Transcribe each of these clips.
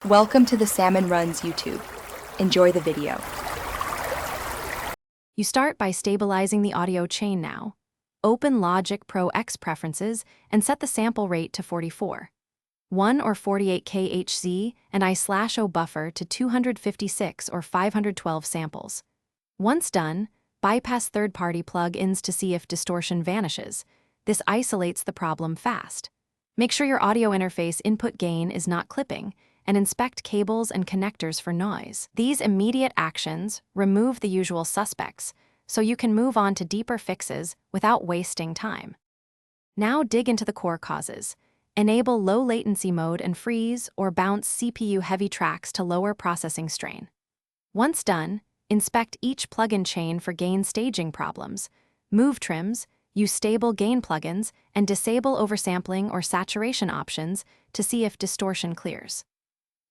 Welcome to the Salmon Runs YouTube. Enjoy the video. You start by stabilizing the audio chain now. Open Logic Pro X preferences and set the sample rate to 44. 1 or 48 kHz and I/O buffer to 256 or 512 samples. Once done, bypass third-party plug-ins to see if distortion vanishes. This isolates the problem fast. Make sure your audio interface input gain is not clipping, and inspect cables and connectors for noise. These immediate actions remove the usual suspects, so you can move on to deeper fixes without wasting time. Now dig into the core causes. Enable low latency mode and freeze or bounce CPU-heavy tracks to lower processing strain. Once done, inspect each plugin chain for gain staging problems. Move trims, use stable gain plugins, and disable oversampling or saturation options to see if distortion clears.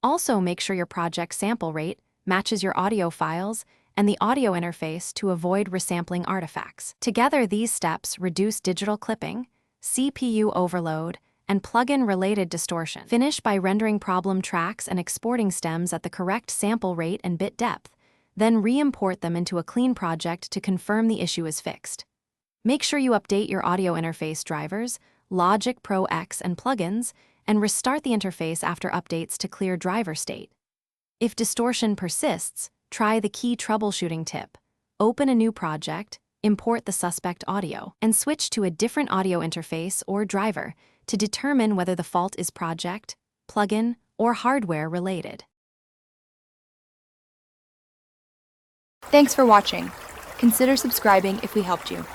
Also, make sure your project sample rate matches your audio files and the audio interface to avoid resampling artifacts. Together, these steps reduce digital clipping, CPU overload, and plugin-related distortion. Finish by rendering problem tracks and exporting stems at the correct sample rate and bit depth, then re-import them into a clean project to confirm the issue is fixed. Make sure you update your audio interface drivers, Logic Pro X and plugins, and restart the interface after updates to clear driver state. If distortion persists, try the key troubleshooting tip. Open a new project, import the suspect audio, and switch to a different audio interface or driver to determine whether the fault is project, plugin, or hardware related. Thanks for watching. Consider subscribing if we helped you.